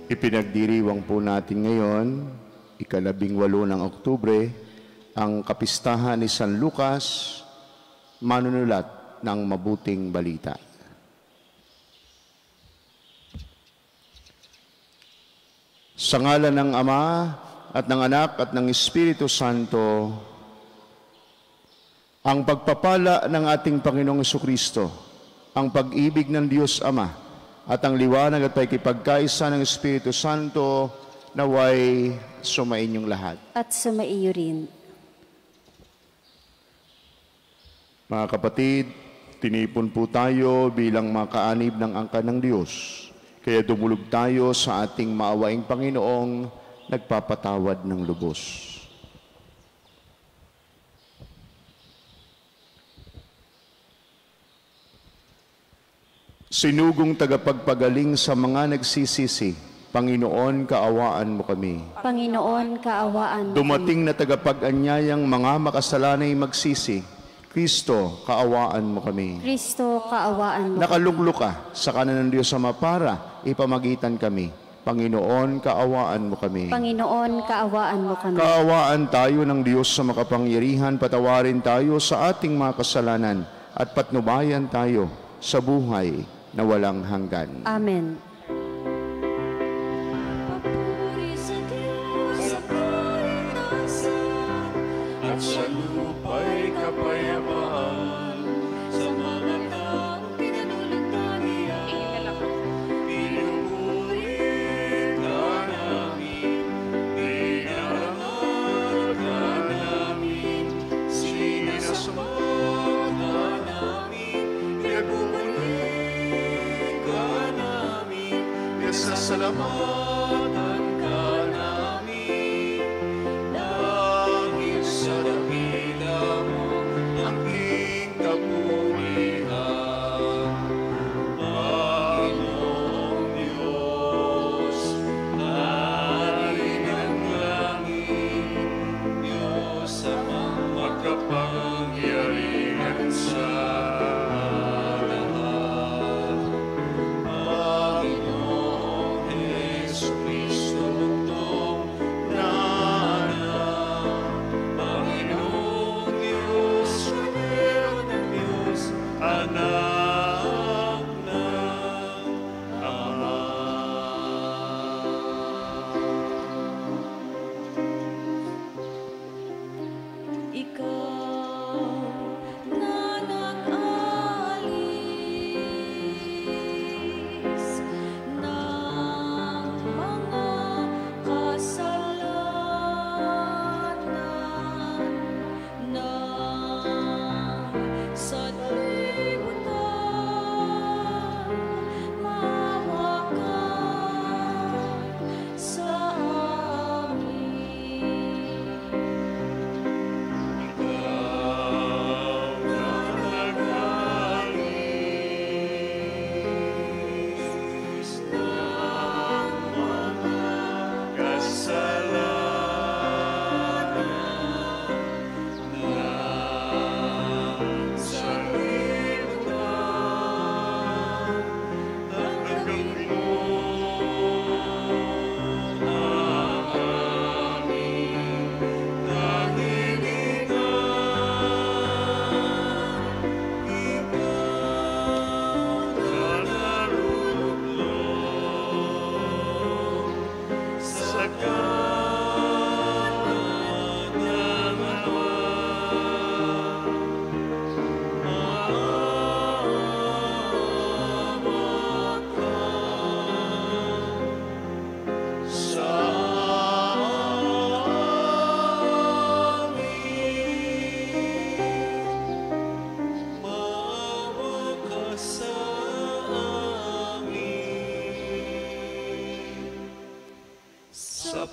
Ipinagdiriwang po natin ngayon, ika-18 ng Oktubre, ang kapistahan ni San Lucas, manunulat ng mabuting balita. Sa ngalan ng Ama at ng Anak at ng Espiritu Santo, ang pagpapala ng ating Panginoong Jesucristo, ang pag-ibig ng Diyos Ama, at ang liwanag at pakikipagkaisa ng Espiritu Santo naway sumainyong lahat. At sumaiyo rin. Mga kapatid, tinipon po tayo bilang mga kaanib ng angkan ng Diyos. Kaya dumulog tayo sa ating maawaing Panginoong nagpapatawad ng lubos. Sinugong tagapagpagaling sa mga nagsisisi, Panginoon, kaawaan mo kami. Panginoon, kaawaan mo Dumating na tagapag-anyayang mga makasalanay magsisi, Kristo, kaawaan mo kami. Kristo, kaawaan mo Nakaluglok ka sa kanan ng Diyos Ama para ipamagitan kami. Panginoon, kaawaan mo kami. Panginoon, kaawaan mo kami. Kaawaan tayo ng Diyos sa makapangyarihan, patawarin tayo sa ating mga kasalanan at patnubayan tayo sa buhay na walang hanggan. Amen. Papuri sa Diyos sa kaitaasan, at sa lupa'y kapayapaan, sa mga taong pinanulugtanian. Pinupuri ka namin, pinarangal ka namin, sinasamba ka namin, pinagmumuli sasalamatan ka namin dahil sa dakila mo ang iyong kapulihan. Panginoong Diyos, Hari ng langit, Diyos amang makapangyarihan sa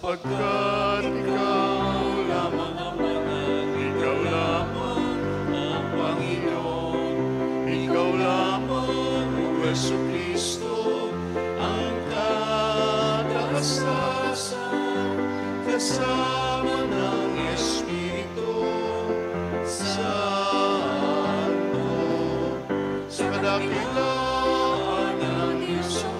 sapagkat ikaw lamang ang Ama, ikaw lamang ang Panginoon, ikaw lamang o Jesucristo, ang katakasasan, kasama ng Espiritu Santo, sa kadakilaan ng Diyos Ama.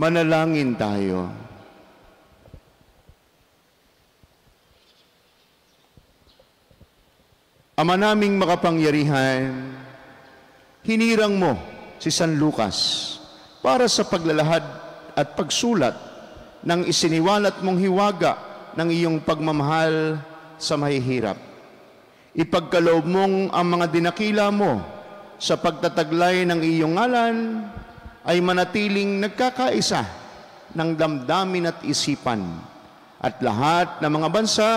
Manalangin tayo. Ama naming makapangyarihan, hinirang mo si San Lucas para sa paglalahad at pagsulat ng isiniwalat mong hiwaga ng iyong pagmamahal sa mahihirap. Ipagkaloob mong ang mga dinakila mo sa pagtataglay ng iyong ngalan ay manatiling nagkakaisa ng damdamin at isipan, at lahat ng mga bansa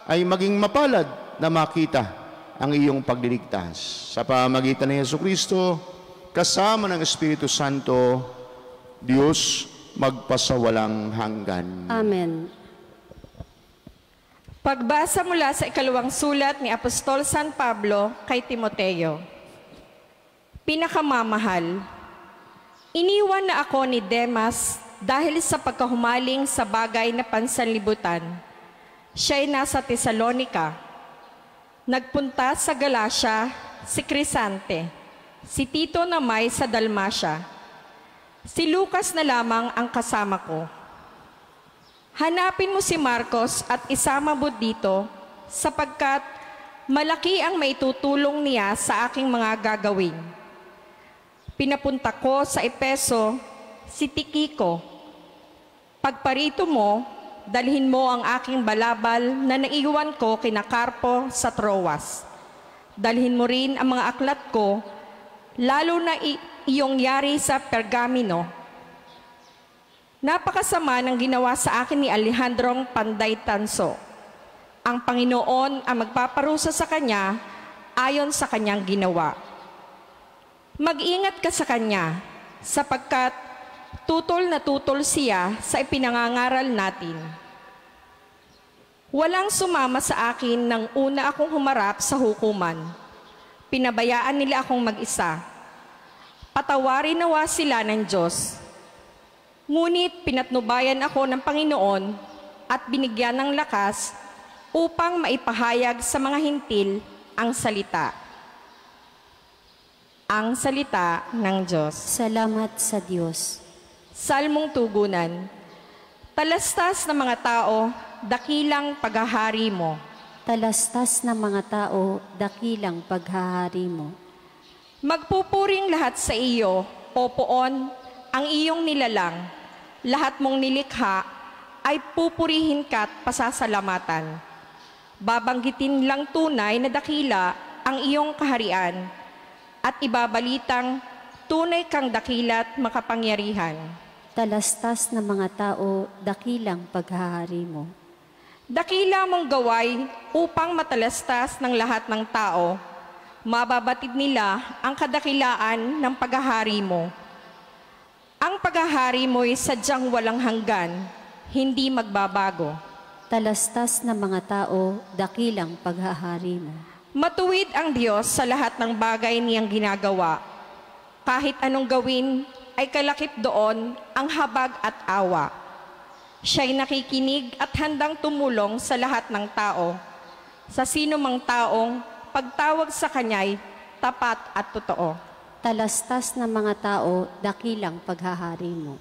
ay maging mapalad na makita ang iyong pagliligtas. Sa pamamagitan ni Jesucristo, kasama ng Espiritu Santo, Diyos magpasawalang hanggan. Amen. Pagbasa mula sa ikalawang sulat ni Apostol San Pablo kay Timoteo. Pinakamamahal, iniwan na ako ni Demas dahil sa pagkahumaling sa bagay na pansanlibutan. Siya'y nasa Tesalonica. Nagpunta sa Galacia si Crisante, si Tito namay sa Dalmacia. Si Lucas na lamang ang kasama ko. Hanapin mo si Marcos at isama mo dito sapagkat malaki ang maitutulong niya sa aking mga gagawin. Pinapunta ko sa Epeso si Tikiko. Pagparito mo, dalhin mo ang aking balabal na naiwan ko kina Carpo sa Troas. Dalhin mo rin ang mga aklat ko, lalo na iyong yari sa Pergamino. Napakasama ng ginawa sa akin ni Alejandrong Panday Tanso. Ang Panginoon ang magpaparusa sa kanya ayon sa kanyang ginawa. Mag-ingat ka sa kanya, sapagkat tutol na tutol siya sa ipinangangaral natin. Walang sumama sa akin nang una akong humarap sa hukuman. Pinabayaan nila akong mag-isa. Patawarin nawa sila ng Diyos. Ngunit pinatnubayan ako ng Panginoon at binigyan ng lakas upang maipahayag sa mga hintil ang salita. Ang salita ng Diyos. Salamat sa Diyos. Salmong tugunan. Talastas ng mga tao, dakilang paghahari mo. Talastas ng mga tao, dakilang paghahari mo. Magpupuring lahat sa iyo, o poon, ang iyong nilalang. Lahat mong nilikha ay pupurihin ka't pasasalamatan. Babanggitin lang tunay na dakila ang iyong kaharian at ibabalitang tunay kang dakila't makapangyarihan. Talastas ng mga tao, dakilang paghahari mo. Dakila mong gaway upang matalastas ng lahat ng tao. Mababatid nila ang kadakilaan ng paghahari mo. Ang paghahari mo'y sadyang walang hanggan, hindi magbabago. Talastas ng mga tao, dakilang paghahari mo. Matuwid ang Diyos sa lahat ng bagay niyang ginagawa. Kahit anong gawin, ay kalakip doon ang habag at awa. Siya'y nakikinig at handang tumulong sa lahat ng tao. Sa sino mang taong pagtawag sa Kanya'y tapat at totoo. Talastas ng mga tao, dakilang paghahari mo.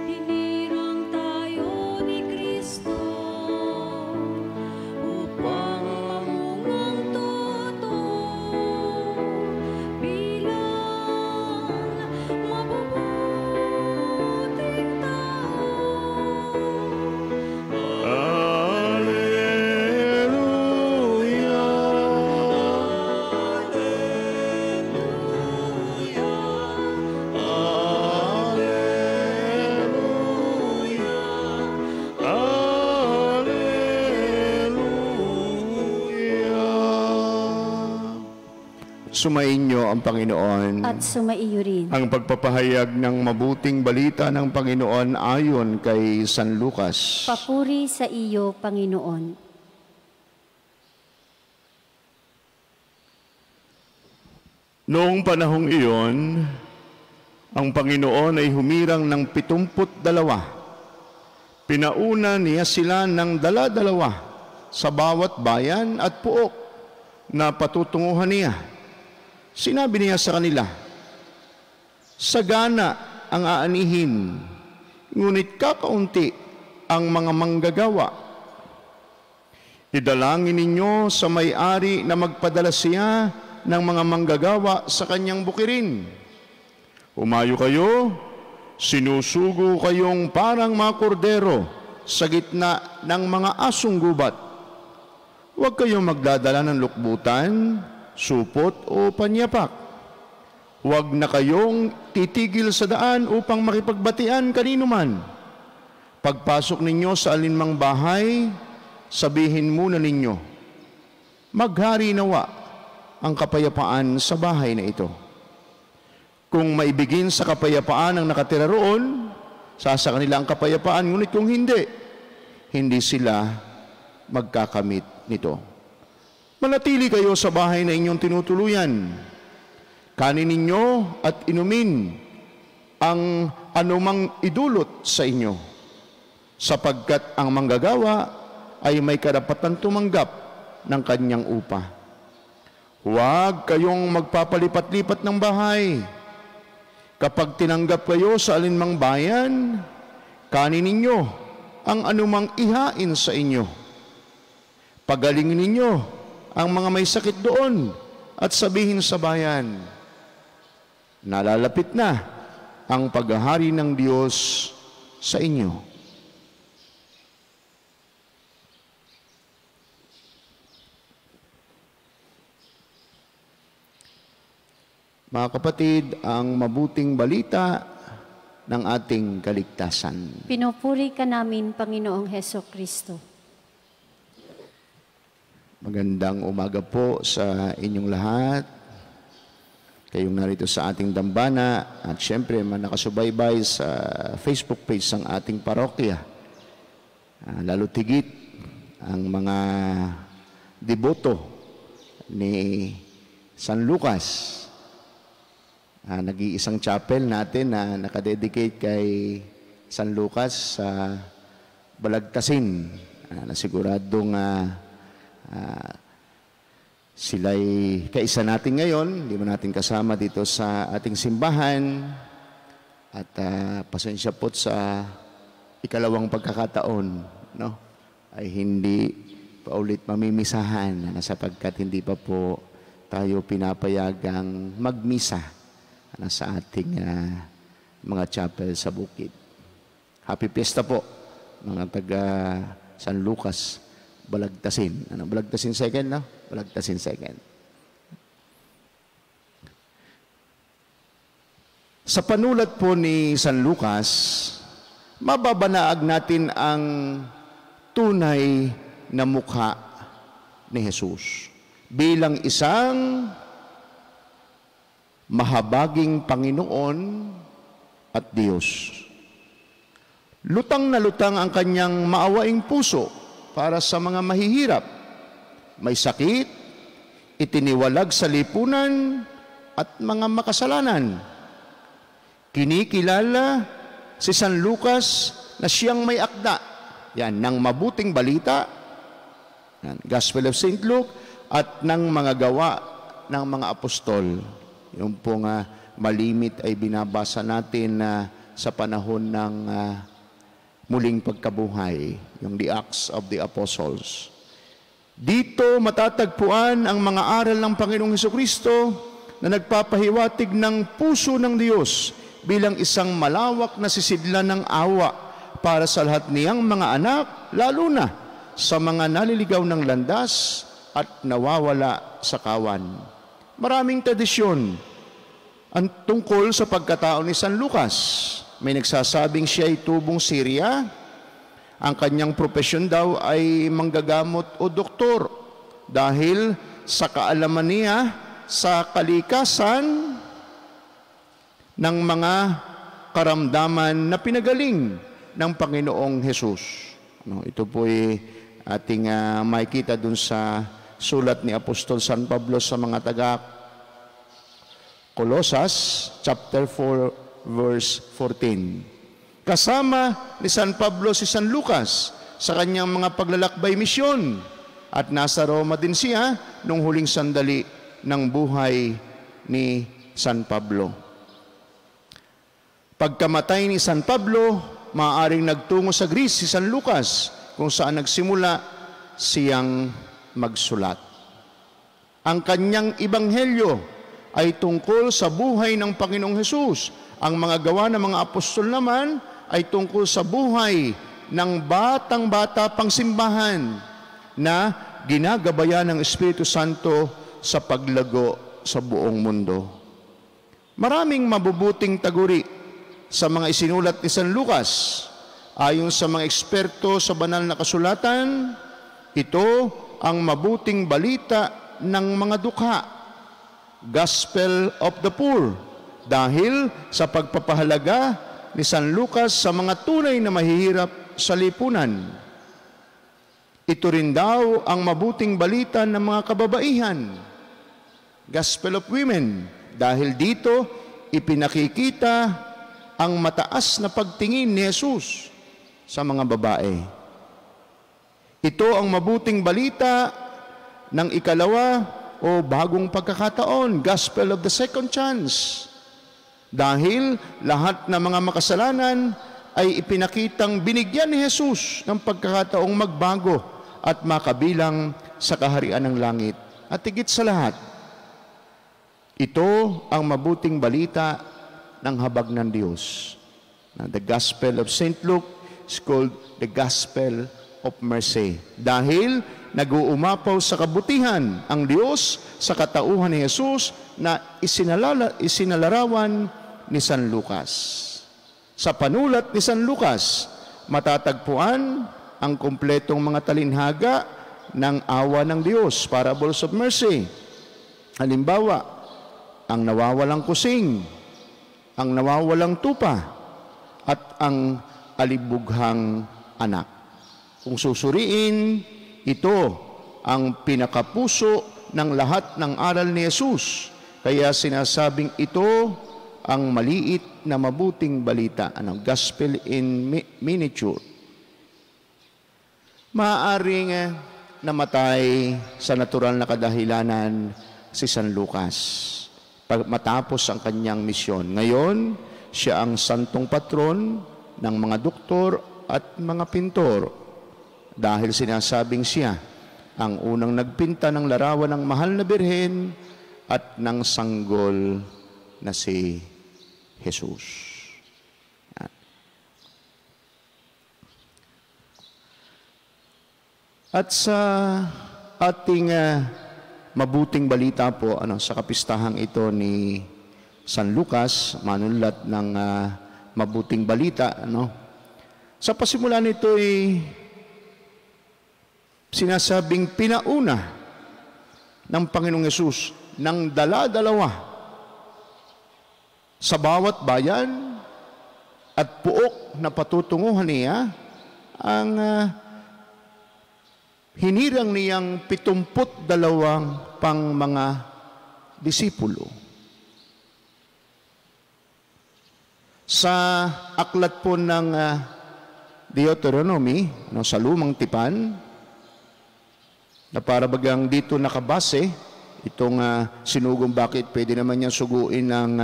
Hinirang tayo ni Kristo. Sumainyo ang Panginoon. At sumaiyo rin. Ang pagpapahayag ng mabuting balita ng Panginoon ayon kay San Lucas. Papuri sa iyo, Panginoon. Noong panahong iyon, ang Panginoon ay humirang ng 72. Pinauna niya sila ng dala-dalawa sa bawat bayan at puok na patutunguhan niya. Sinabi niya sa kanila, sagana ang aanihin, ngunit kakaunti ang mga manggagawa. Idalangin ninyo sa may-ari na magpadala siya ng mga manggagawa sa kanyang bukirin. Umayo kayo, sinusugo kayong parang mga kordero sa gitna ng mga asong gubat. Huwag kayong magdadala ng lukbutan, supot o panyapak. Huwag na kayong titigil sa daan upang makipagbatian kanino man. Pagpasok ninyo sa alinmang bahay, sabihin muna ninyo, maghari nawa ang kapayapaan sa bahay na ito. Kung maibigin sa kapayapaan ang nakatira roon, sasa kanila ang kapayapaan, ngunit kung hindi, hindi sila magkakamit nito. Manatili kayo sa bahay na inyong tinutuluyan. Kanin ninyo at inumin ang anumang idulot sa inyo, sapagkat ang manggagawa ay may karapatan tumanggap ng kanyang upa. Huwag kayong magpapalipat-lipat ng bahay. Kapag tinanggap kayo sa alinmang bayan, kanin ninyo ang anumang ihain sa inyo. Pagalingin ninyo ang mga may sakit doon at sabihin sa bayan, nalalapit na ang paghahari ng Diyos sa inyo. Mga kapatid, ang mabuting balita ng ating kaligtasan. Pinupuri ka namin, Panginoong Hesukristo. Magandang umaga po sa inyong lahat. Kayong narito sa ating dambana at syempre nakasubaybay sa Facebook page ng ating parokya. Lalo tigit ang mga deboto ni San Lucas. Nag-iisang chapel natin na nakadedicate kay San Lucas sa Balagtasin. Nasiguradong sila'y kaisa natin ngayon. Hindi mo natin kasama dito sa ating simbahan. At pasensya po sa ikalawang pagkakataon, no? Ay hindi pa ulit mamimisahan sapagkat hindi pa po tayo pinapayagang magmisa sa ating mga chapel sa bukid. Happy Fiesta po, mga taga San Lucas, Balagtasin. Balagtasin 2nd, no? Balagtasin 2nd. Sa panulat po ni San Lucas, mababanaag natin ang tunay na mukha ni Jesus bilang isang mahabaging Panginoon at Diyos. Lutang na lutang ang kanyang maawaing puso para sa mga mahihirap, may sakit, itiniwalag sa lipunan at mga makasalanan. Kinikilala si San Lucas na siyang may akda ng mabuting balita, Gospel of St. Luke, at ng mga gawa ng mga apostol. Yung pong malimit ay binabasa natin sa panahon ng muling pagkabuhay, yung the Acts of the Apostles. Dito matatagpuan ang mga aral ng Panginoong Hesukristo na nagpapahiwatig ng puso ng Diyos bilang isang malawak na sisidlan ng awa para sa lahat niyang mga anak, lalo na sa mga naliligaw ng landas at nawawala sa kawan. Maraming tradisyon ang tungkol sa pagkatao ni San Lucas. May nagsasabing siya ay tubong Syria. Ang kanyang propesyon daw ay manggagamot o doktor dahil sa kaalaman niya sa kalikasan ng mga karamdaman na pinagaling ng Panginoong Hesus. Ito po ay ating makikita dun sa sulat ni Apostol San Pablo sa mga taga Colosas, chapter 4, verse 14. Kasama ni San Pablo si San Lucas sa kanyang mga paglalakbay misyon at nasa Roma din siya nung huling sandali ng buhay ni San Pablo. Pagkamatay ni San Pablo, maaaring nagtungo sa Greece si San Lucas kung saan nagsimula siyang magsulat. Ang kanyang ebanghelyo ay tungkol sa buhay ng Panginoong Hesus. Ang mga gawa ng mga apostol naman ay tungkol sa buhay ng batang-bata pang simbahan na ginagabayan ng Espiritu Santo sa paglago sa buong mundo. Maraming mabubuting taguri sa mga isinulat ni San Lucas. Ayon sa mga eksperto sa banal na kasulatan, ito ang mabuting balita ng mga dukha, Gospel of the Poor, dahil sa pagpapahalaga ni San Lucas sa mga tunay na mahihirap sa lipunan. Ito rin daw ang mabuting balita ng mga kababaihan, Gospel of Women, dahil dito ipinakikita ang mataas na pagtingin ni Jesus sa mga babae. Ito ang mabuting balita ng ikalawa o bagong pagkakataon, Gospel of the Second Chance. Dahil lahat ng mga makasalanan ay ipinakitang binigyan ni Jesus ng pagkakataong magbago at makabilang sa kaharian ng langit. At higit sa lahat, ito ang mabuting balita ng habag ng Diyos. The Gospel of St. Luke is called the Gospel of Mercy. Dahil nag-uumapaw sa kabutihan ang Diyos sa katauhan ni Jesus na isinalarawan ni San Lucas. Sa panulat ni San Lucas, matatagpuan ang kumpletong mga talinhaga ng awa ng Diyos, parables of mercy. Halimbawa, ang nawawalang kusing, ang nawawalang tupa, at ang alibughang anak. Kung susuriin, ito ang pinakapuso ng lahat ng aral ni Jesus. Kaya sinasabing ito ang maliit na mabuting balita, gospel in miniature. Maaaring namatay sa natural na kadahilanan si San Lucas matapos ang kanyang misyon. Ngayon, siya ang santong patron ng mga doktor at mga pintor. Dahil sinasabing siya ang unang nagpinta ng larawan ng mahal na birhen at ng sanggol na si Jesus. At sa ating mabuting balita po sa kapistahang ito ni San Lucas, manulat ng mabuting balita, sa pasimula nito ay sinasabing pinauna ng Panginoong Hesus ng dala-dalawa sa bawat bayan at puok na patutunguhan niya ang hinirang niyang 72 pang mga disipulo. Sa aklat po ng Deuteronomy, sa Lumang Tipan, na para bagang dito nakabase, itong sinugong bakit pwede naman niyang suguin ng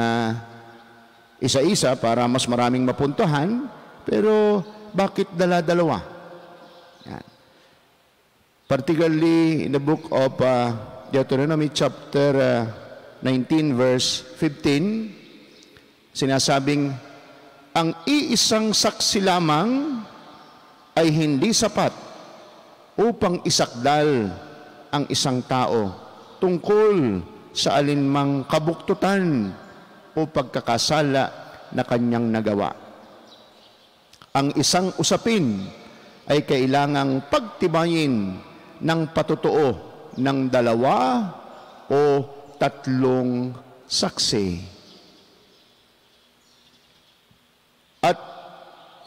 isa-isa para mas maraming mapuntahan, pero bakit dala-dalawa? Yan. Particularly in the book of Deuteronomy chapter 19 verse 15, sinasabing, ang iisang saksi lamang ay hindi sapat upang isakdal ang isang tao tungkol sa alinmang kabuktutan o pagkakasala na kanyang nagawa. Ang isang usapin ay kailangang pagtibayin ng patutuo ng 2 o 3 saksi. At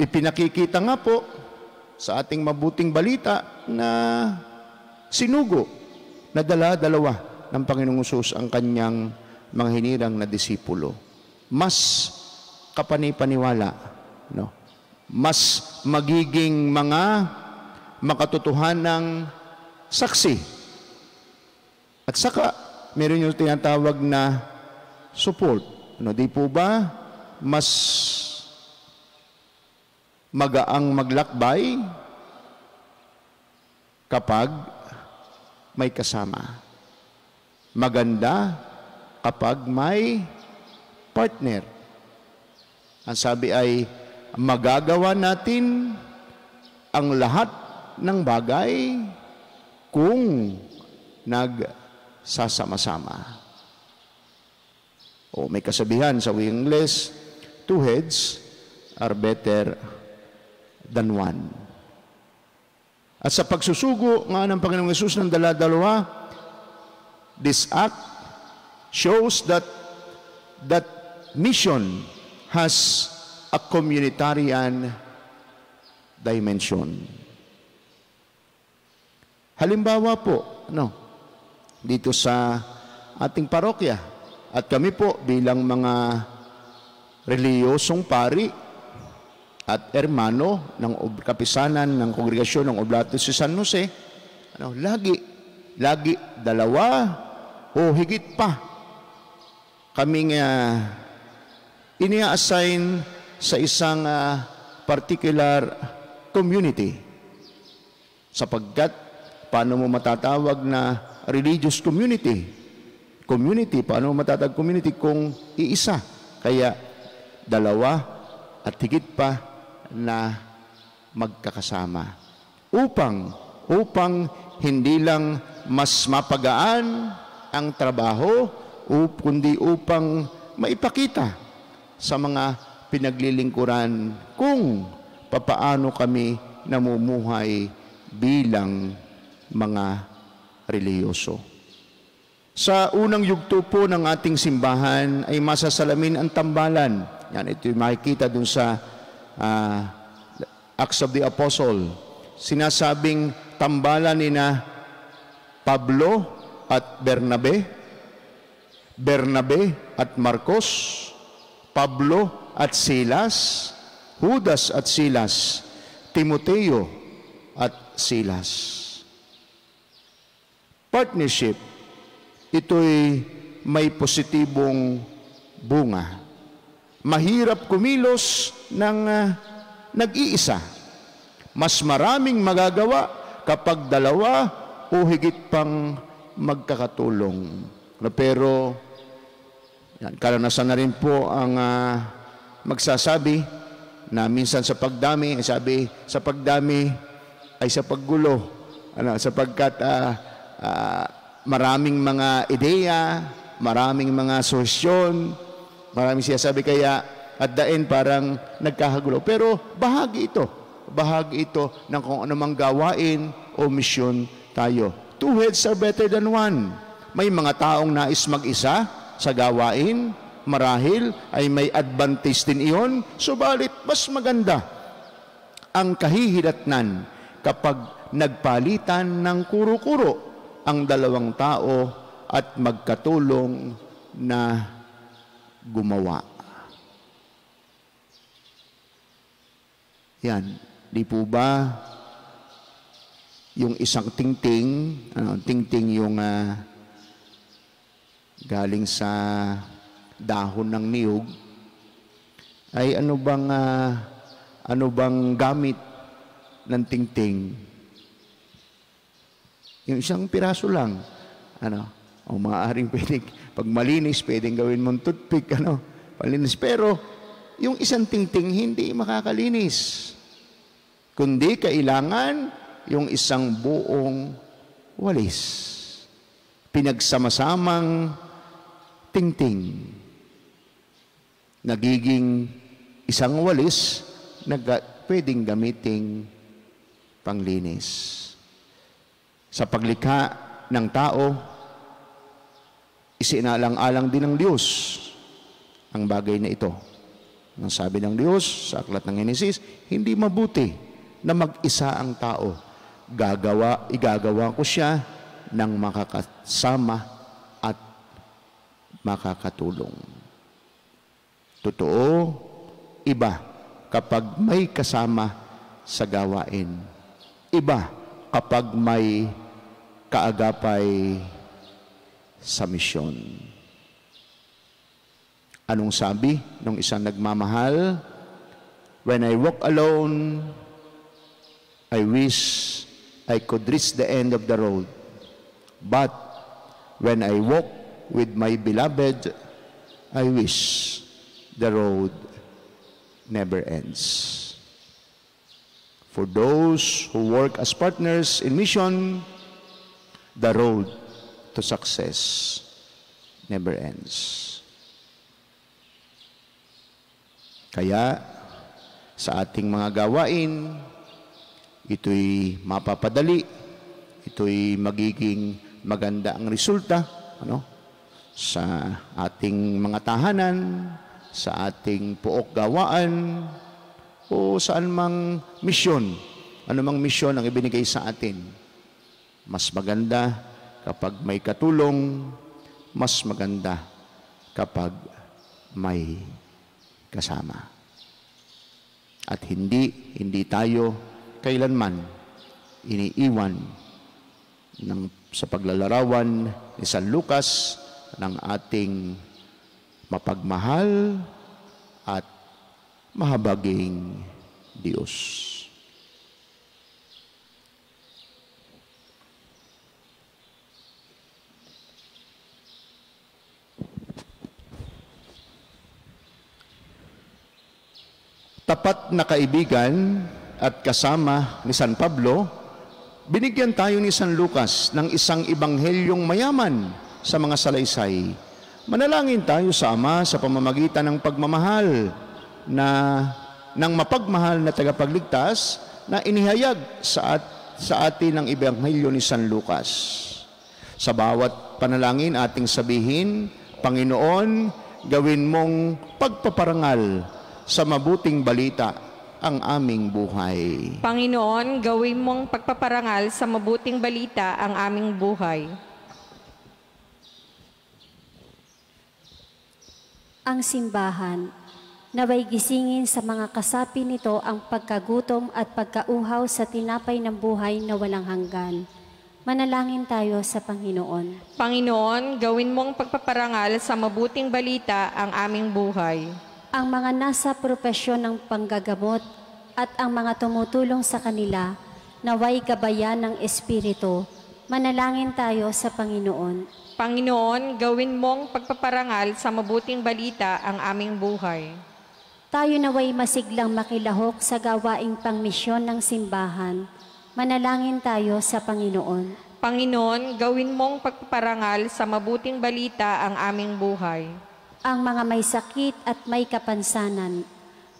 ipinakikita nga po sa ating mabuting balita na sinugo na dala-dalawa ng Panginoong Hesus ang kanyang mga hinirang na disipulo. Mas kapanipaniwala, no? Mas magiging mga makatotohanang saksi. At saka, meron yung tinatawag na support. Ano, di po ba mas magaang maglakbay kapag may kasama? Maganda kapag may partner. Ang sabi ay, magagawa natin ang lahat ng bagay kung nagsasama-sama. O may kasabihan sa wikang Ingles, 2 heads are better than 1. At sa pagsusugo nga ng Panginoong Hesus ng dala-dalawa, this act shows that mission has a communitarian dimension. Halimbawa po, dito sa ating parokya, at kami po bilang mga reliyosong pari at ermano ng kapisanan ng Kongregasyon ng Oblatos si San Jose, lagi 2 o higit pa kaming inia-assign sa isang particular community. Sapagkat, paano mo matatawag na religious community? Paano mo matatawag community kung iisa? Kaya, 2 at higit pa na magkakasama. Upang hindi lang mas mapagaan ang trabaho, kundi upang maipakita sa mga pinaglilingkuran kung papaano kami namumuhay bilang mga reliyoso. Sa unang yugto po ng ating simbahan ay masasalamin ang tambalan. Yan, ito yung makikita dun sa Acts of the Apostle. Sinasabing tambalan ni na Pablo at Bernabe, Bernabe at Marcos, Pablo at Silas, Judas at Silas, Timoteo at Silas. Partnership, ito'y may positibong bunga. Mahirap kumilos ng nag-iisa. Mas maraming magagawa kapag 2 o higit pang magkakatulong. Pero, karanasan na rin po ang magsasabi na minsan sa pagdami, sabi, sa pagdami ay sa paggulo. Sapagkat maraming mga ideya, maraming mga suhestyon, maraming siyasabi, kaya at the end parang nagkakagulo. Pero bahagi ito ng kung anumang gawain o misyon tayo. 2 heads are better than 1. May mga taong nais mag-isa sa gawain, marahil ay may advantage din iyon, subalit mas maganda ang kahihilatnan kapag nagpalitan ng kuro-kuro ang 2 tao at magkatulong na gumawa. Yan, di po ba yung isang tingting, tingting yung galing sa dahon ng niyog, ay ano bang gamit ng tingting? Yung isang piraso lang. O maaaring pwedeng, pag malinis, pwedeng gawin mong toothpick, palinis. Pero, yung isang tingting hindi makakalinis. Kundi kailangan yung isang buong walis. Pinagsama-samang tingting. Nagiging isang walis na pwedeng gamiting panglinis. Sa paglikha ng tao, Isinaalang-alang din ng Diyos ang bagay na ito. Ang sabi ng Diyos sa aklat ng Henesis, hindi mabuti na mag-isa ang tao. Igagawa ko siya ng makakasama at makakatulong. Totoo, iba kapag may kasama sa gawain. Iba kapag may kaagapay sa misyon. Anong sabi ng isang nagmamahal? When I walk alone, I wish I could reach the end of the road. But when I walk with my beloved, I wish the road never ends. For those who work as partners in mission, the road to success never ends. Kaya sa ating mga gawain, ito'y mapapadali, ito'y magiging maganda ang resulta, sa ating mga tahanan, sa ating pook gawaan, o saan mang misyon, anumang misyon ang ibinigay sa atin. Mas maganda kapag may katulong, mas maganda kapag may kasama. At hindi tayo kailanman iniiwan sa paglalarawan ni San Lucas ng ating mapagmahal at mahabaging Diyos. Tapat na kaibigan at kasama ni San Pablo, binigyan tayo ni San Lucas ng isang ibanghelyong mayaman sa mga salaysay. Manalangin tayo sa Ama sa pamamagitan ng pagmamahal ng mapagmahal na tagapagligtas na inihayag sa atin ng ebanghelyo ni San Lucas. Sa bawat panalangin ating sabihin, Panginoon, gawin mong pagpaparangal sa mabuting balita ang aming buhay. Panginoon, gawin mong pagpaparangal sa mabuting balita ang aming buhay. Ang simbahan, naway gisingin sa mga kasapi nito ang pagkagutom at pagkauhaw sa tinapay ng buhay na walang hanggan. Manalangin tayo sa Panginoon. Panginoon, gawin mong pagpaparangal sa mabuting balita ang aming buhay. Ang mga nasa propesyon ng panggagamot at ang mga tumutulong sa kanila, naway gabayan ng Espiritu. Manalangin tayo sa Panginoon. Panginoon, gawin mong pagpaparangal sa mabuting balita ang aming buhay. Tayo naway masiglang makilahok sa gawaing pangmisyon ng simbahan. Manalangin tayo sa Panginoon. Panginoon, gawin mong pagpaparangal sa mabuting balita ang aming buhay. Ang mga may sakit at may kapansanan,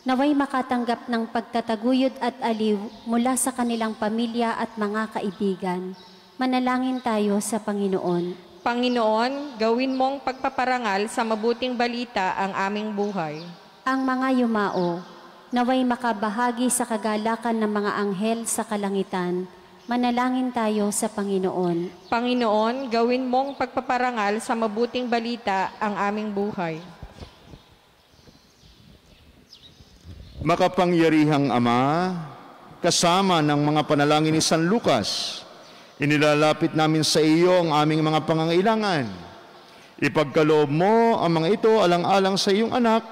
naway makatanggap ng pagtataguyod at aliw mula sa kanilang pamilya at mga kaibigan. Manalangin tayo sa Panginoon. Panginoon, gawin mong pagpaparangal sa mabuting balita ang aming buhay. Ang mga yumao, naway makabahagi sa kagalakan ng mga anghel sa kalangitan. Manalangin tayo sa Panginoon. Panginoon, gawin mong pagpaparangal sa mabuting balita ang aming buhay. Makapangyarihang Ama, kasama ng mga panalangin ni San Lucas, inilalapit namin sa iyo ang aming mga pangangailangan. Ipagkaloob mo ang mga ito alang-alang sa iyong anak,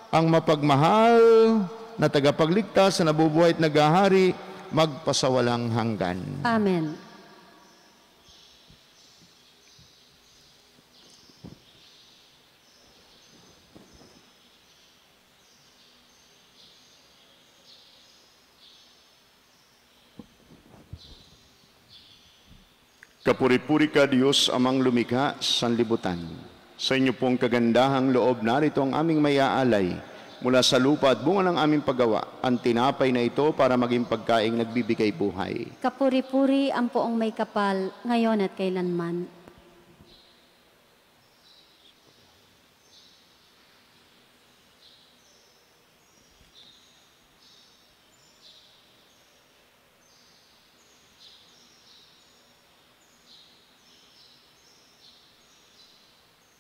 ang mapagmahal na tagapagligtas na nabubuhay at naghahari, magpasawalang hanggan. Amen. Kapuri-puri ka, Diyos, Amang lumikha sa sanlibutan. Sa inyo pong kagandahang loob, narito ang aming mayaalay mula sa lupa at bunga ng aming paggawa, ang tinapay na ito para maging pagkaing nagbibigay buhay. Kapuri-puri ang poong may kapal, ngayon at kailanman.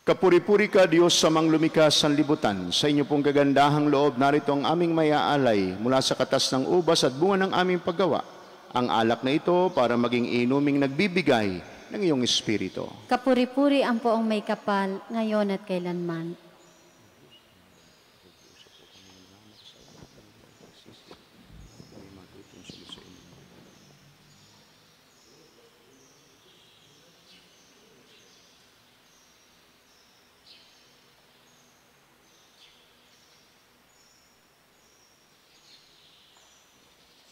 Kapuri-puri ka, Diyos, sa manglumikha sa libutan. Sa inyo pong kagandahang loob, narito ang aming mayaalay mula sa katas ng ubas at bunga ng aming paggawa. Ang alak na ito para maging inuming nagbibigay ng iyong Espiritu. Kapuri-puri ang poong may kapal, ngayon at kailanman.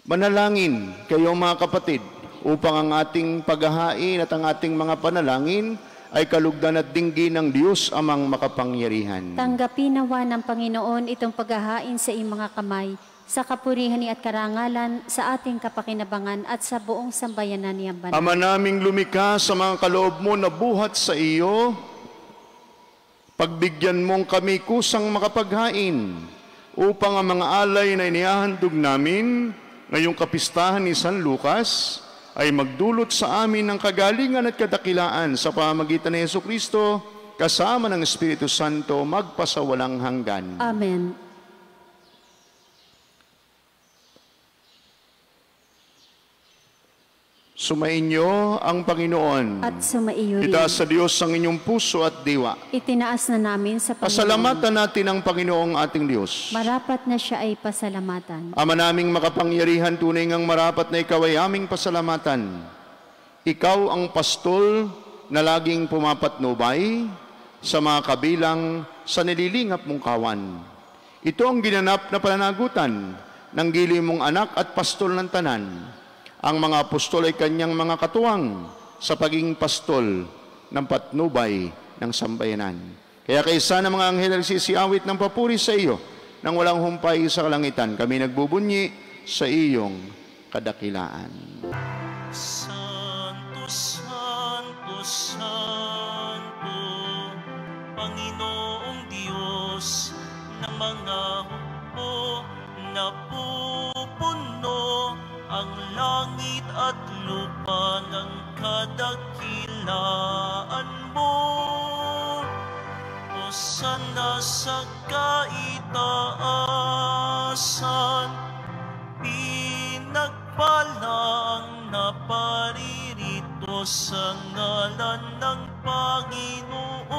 Manalangin kayo mga kapatid upang ang ating paghahain at ang ating mga panalangin ay kalugdan at dinggin ng Diyos amang makapangyarihan. Tanggapin nawa ng Panginoon itong paghahain sa iyong mga kamay, sa kapurihan at karangalan, sa ating kapakinabangan at sa buong sambayanan niyang banal. Ama naming lumikha, sa mga kaloob mo na buhat sa iyo, pagbigyan mong kami kusang makapaghain upang ang mga alay na inihahandog namin ngayong kapistahan ni San Lucas ay magdulot sa amin ng kagalingan at kadakilaan sa pamamagitan ni Jesucristo kasama ng Espiritu Santo magpasawalang hanggan. Amen. Sumainyo ang Panginoon. At sumaiyo rin. Itaas sa Diyos ang inyong puso at diwa. Itinaas na namin sa Panginoon. Pasalamatan natin ang Panginoong ating Diyos. Marapat na siya ay pasalamatan. Ama naming makapangyarihan, tunay ngang marapat na ikaw ay aming pasalamatan. Ikaw ang pastol na laging pumapatnubay sa mga kabilang sa nililingap mong kawan. Ito ang ginanap na pananagutan ng gili mong anak at pastol ng tanan. Ang mga apostol ay kanyang mga katuwang sa pagiging pastol ng patnubay ng sambayanan. Kaya kaysa ng mga anghel nagsisiawit ng papuri sa iyo, nang walang humpay sa kalangitan, kami nagbubunyi sa iyong kadakilaan. Santo, Santo, Santo, Panginoong Diyos ng mga hukbo na pupuno ang langit at lupa ng kadakilaan mo. Hosana sa kaitaasan, pinagpala ang naparirito sa ngalan ng Panginoon.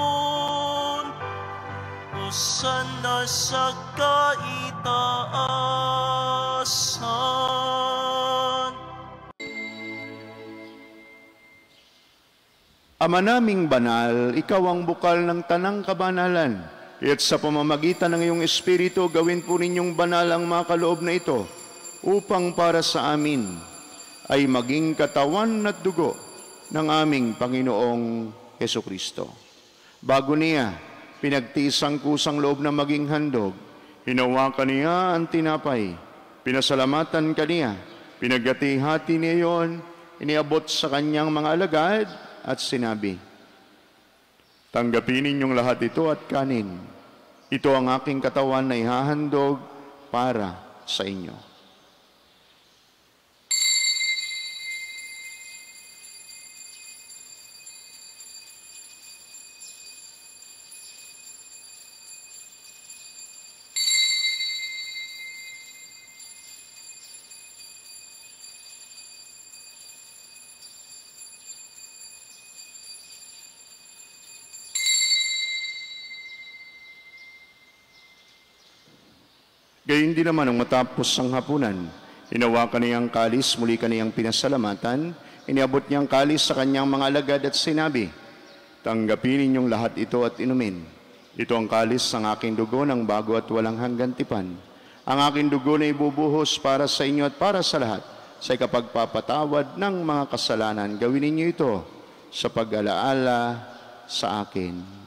Hosana sa kaitaasan. Ama naming banal, ikaw ang bukal ng tanang kabanalan. Kaya't sa pamamagitan ng iyong Espiritu, gawin po ninyong banal ang mga kaloob na ito, upang para sa amin ay maging katawan at dugo ng aming Panginoong Jesucristo. Bago niya pinagtiis ang kusang loob na maging handog, hinawakan niya ang tinapay, pinasalamatan kaniya, pinaghati-hati niya yon, iniabot sa kanyang mga alagad at sinabi, "Tanggapin ninyong lahat ito at kanin. Ito ang aking katawan na ihahandog para sa inyo." Gayun din naman, nung matapos ang hapunan, hinawakan niyang kalis, muli kaniyang pinasalamatan, iniabot niyang kalis sa kanyang mga alagad at sinabi, "Tanggapin ninyong lahat ito at inumin. Ito ang kalis ng aking dugo ng bago at walang hanggan tipan. Ang aking dugo na ibubuhos para sa inyo at para sa lahat, sa ikapagpapatawad ng mga kasalanan. Gawin ninyo ito sa pag-alaala sa akin."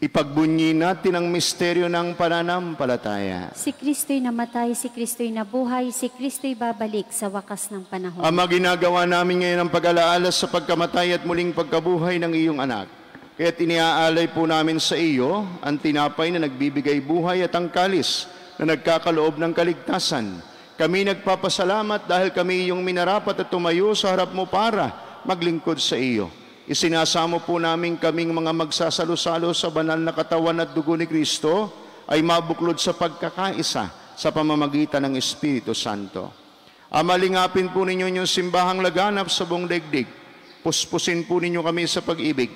Ipagbunyi natin ang misteryo ng pananampalataya. Si Kristo'y namatay, si Kristo'y nabuhay, si Kristo'y babalik sa wakas ng panahon. Ama, ginagawa namin ngayon ang pag-alaala sa pagkamatay at muling pagkabuhay ng iyong anak. Kaya't iniaalay po namin sa iyo ang tinapay na nagbibigay buhay at ang kalis na nagkakaloob ng kaligtasan. Kami nagpapasalamat dahil kami iyong minarapat at tumayo sa harap mo para maglingkod sa iyo. Isinasamo po namin kaming mga magsasalo-salo sa banal na katawan at dugo ni Kristo ay mabuklod sa pagkakaisa sa pamamagitan ng Espiritu Santo. Amalingapin po ninyo yung simbahang laganap sa buong daigdig. Puspusin po ninyo kami sa pag-ibig.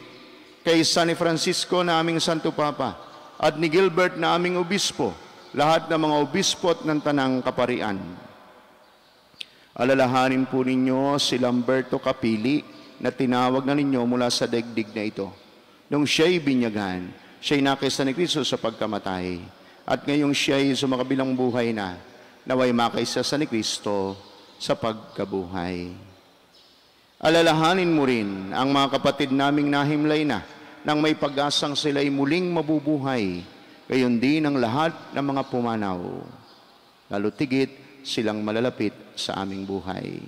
Kay San Francisco na aming Santo Papa at ni Gilbert na aming Obispo, lahat ng mga obispo at ng Tanang Kaparian. Alalahanin po ninyo si Lamberto Capili na tinawag na ninyo mula sa daigdig na ito. Nung siya'y binyagan, siya'y nakaisa ni Kristo sa pagkamatay. At ngayong siya'y sumakabilang buhay na, naway makaisa sa ni Kristo sa pagkabuhay. Alalahanin mo rin ang mga kapatid naming nahimlay na nang may pag-asang sila'y muling mabubuhay, gayon din ang lahat ng mga pumanaw. Lalo tigit silang malalapit sa aming buhay.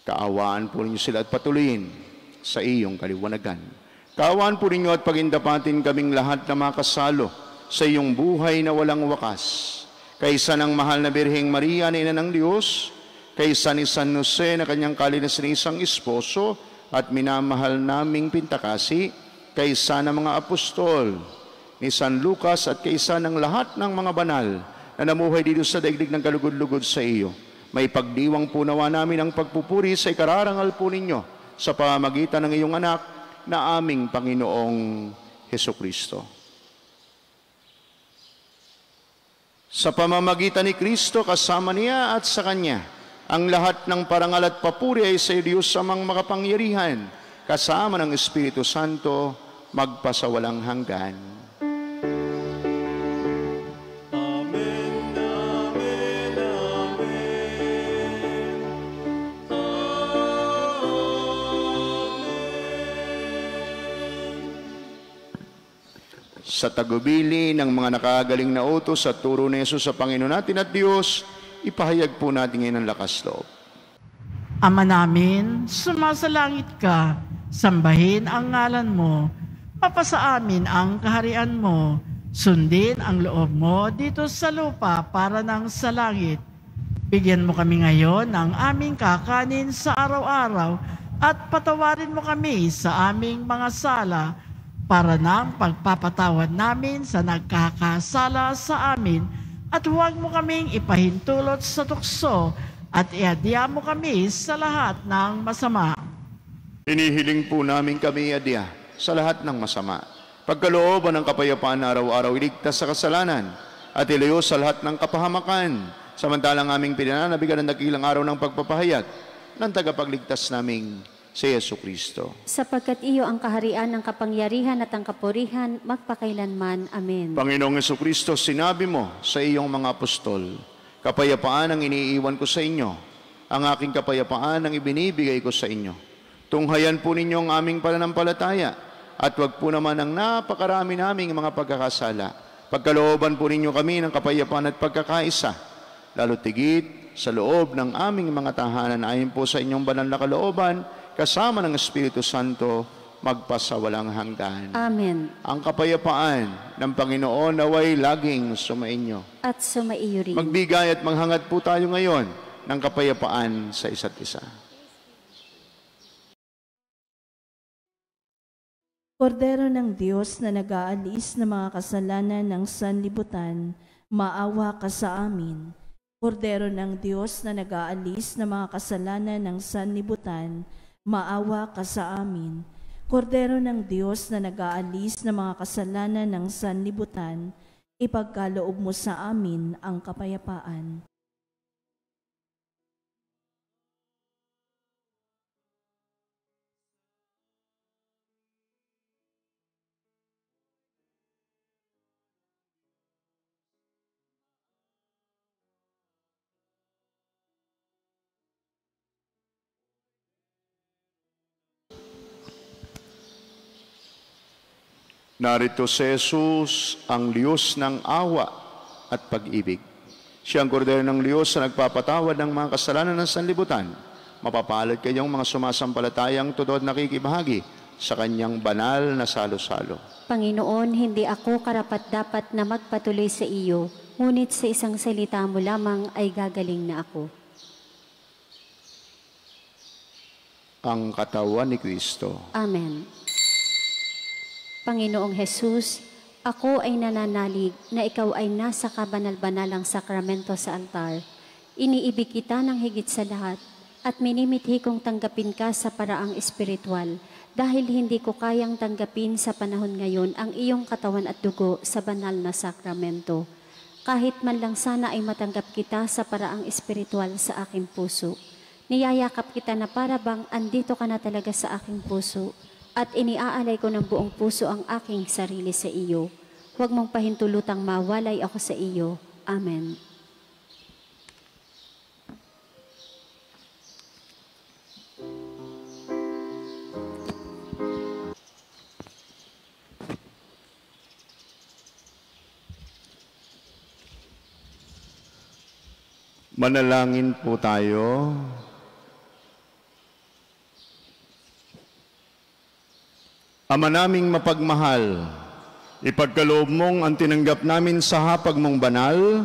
Kaawaan po ninyo sila at patuloyin sa iyong kaliwanagan. Kaawaan po ninyo at pagindapatin kaming lahat na makasalo sa iyong buhay na walang wakas. Kaysa ng mahal na Birheng Maria na Ina ng Diyos, kaysa ni San Jose na kanyang kalinasan isang esposo at minamahal naming Pintakasi, kaysa ng mga apostol, ni San Lucas at kaysa ng lahat ng mga banal na namuhay dito sa daigdig ng kalugod-lugod sa iyo. May pagdiwang po nawa namin ang pagpupuri sa ikararangal po ninyo sa pamamagitan ng iyong anak na aming Panginoong Hesukristo. Sa pamamagitan ni Kristo, kasama niya at sa Kanya, ang lahat ng parangal at papuri ay sa Diyos amang makapangyarihan, kasama ng Espiritu Santo, magpasawalang hanggan. Sa tagubili ng mga nakagaling na utos at turo ni Jesus sa Panginoon natin at Diyos, ipahayag po natin ngayon ang lakas loob. Ama namin, sumasalangit ka, sambahin ang ngalan mo, mapasa amin ang kaharian mo, sundin ang loob mo dito sa lupa para nang sa langit. Bigyan mo kami ngayon ng aming kakanin sa araw-araw at patawarin mo kami sa aming mga sala, para ng pagpapatawad namin sa nagkakasala sa amin at huwag mo kaming ipahintulot sa tukso at iadya mo kami sa lahat ng masama. Inihiling po namin kami iadya sa lahat ng masama. Pagkalooban ng kapayapaan na araw-araw, iligtas sa kasalanan at ilayo sa lahat ng kapahamakan, samantalang aming pinananabigan ng dakilang araw ng pagpapahayag ng tagapagligtas naming si Jesucristo. Sapagkat iyo ang kaharian, ang kapangyarihan at ang kapurihan, magpakailanman. Amen. Panginoong Jesucristo, sinabi mo sa iyong mga apostol, kapayapaan ang iniiwan ko sa inyo, ang aking kapayapaan ang ibinibigay ko sa inyo. Tunghayan po ninyo ang aming pananampalataya, at wag po naman ang napakarami naming mga pagkakasala. Pagkalooban po ninyo kami ng kapayapaan at pagkakaisa, lalo tigit sa loob ng aming mga tahanan ayon po sa inyong banal na kalooban, kasama ng Espiritu Santo, magpasawalang hanggan. Amen. Ang kapayapaan ng Panginoon naway laging sumainyo. At sumaiyo rin. Magbigay at manghangad po tayo ngayon ng kapayapaan sa isa't isa. Kordero ng Diyos na nag-aalis ng mga kasalanan ng sanlibutan, maawa ka sa amin. Kordero ng Diyos na nag-aalis ng mga kasalanan ng sanlibutan, maawa ka sa amin. Kordero ng Diyos na nag-aalis ng mga kasalanan ng sanlibutan, ipagkaloob mo sa amin ang kapayapaan. Narito si Jesus, ang Diyos ng awa at pag-ibig. Siya ang kordero ng Diyos na nagpapatawad ng mga kasalanan ng sanlibutan. Mapapalad kayong mga sumasampalatayang totoo at nakikibahagi sa kanyang banal na salo-salo. Panginoon, hindi ako karapat-dapat na magpatuloy sa iyo, ngunit sa isang salita mo lamang ay gagaling na ako. Ang katawan ni Kristo. Amen. Panginoong Jesus, ako ay nananalig na ikaw ay nasa kabanal-banalang sakramento sa altar. Iniibig kita ng higit sa lahat at minimithi kong tanggapin ka sa paraang espiritual dahil hindi ko kayang tanggapin sa panahon ngayon ang iyong katawan at dugo sa banal na sakramento. Kahit man lang sana ay matanggap kita sa paraang espiritual sa aking puso. Niyayakap kita na para bang andito ka na talaga sa aking puso at iniaalay ko ng buong puso ang aking sarili sa iyo. Huwag mong pahintulutang mawalay ako sa iyo. Amen. Manalangin po tayo. Ama naming mapagmahal, ipagkaloob mong ang tinanggap namin sa hapag mong banal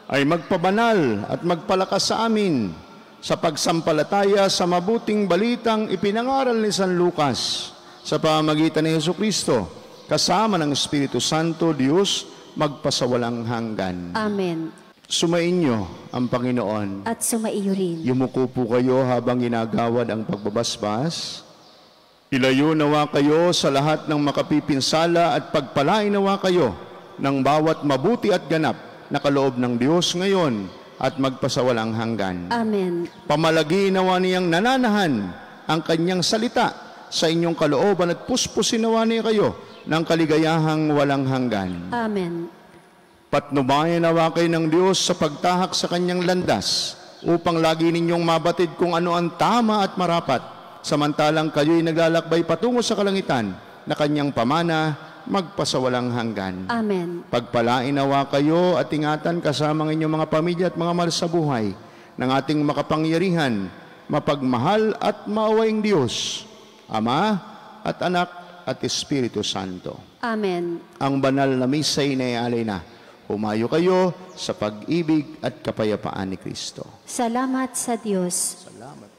ay magpabanal at magpalakas sa amin sa pagsampalataya sa mabuting balitang ipinangaral ni San Lucas sa pamamagitan ni Jesucristo kasama ng Espiritu Santo, Diyos, magpasawalang hanggan. Amen. Sumainyo ang Panginoon. At sumaiyo rin. Yumuko po kayo habang ginagawad ang pagbabasbas. Ilayo nawa kayo sa lahat ng makapipinsala at pagpalain nawa kayo ng bawat mabuti at ganap na kaloob ng Diyos ngayon at magpasawalang hanggan. Amen. Pamalagi nawa niyang nananahan ang kanyang salita sa inyong kalooban at puspusin nawa niya kayo ng kaligayahang walang hanggan. Amen. Patnubayan nawa kayo ng Diyos sa pagtahak sa kanyang landas upang lagi ninyong mabatid kung ano ang tama at marapat samantalang kayo'y naglalakbay patungo sa kalangitan na kanyang pamana magpasawalang hanggan. Amen. Pagpalain nawa kayo at ingatan kasama ng inyong mga pamilya at mga mahal sa buhay ng ating makapangyarihan, mapagmahal at maawaing Diyos, Ama at Anak at Espiritu Santo. Amen. Ang banal na misa'y naialay na. Humayo kayo sa pag-ibig at kapayapaan ni Kristo. Salamat sa Diyos. Salamat.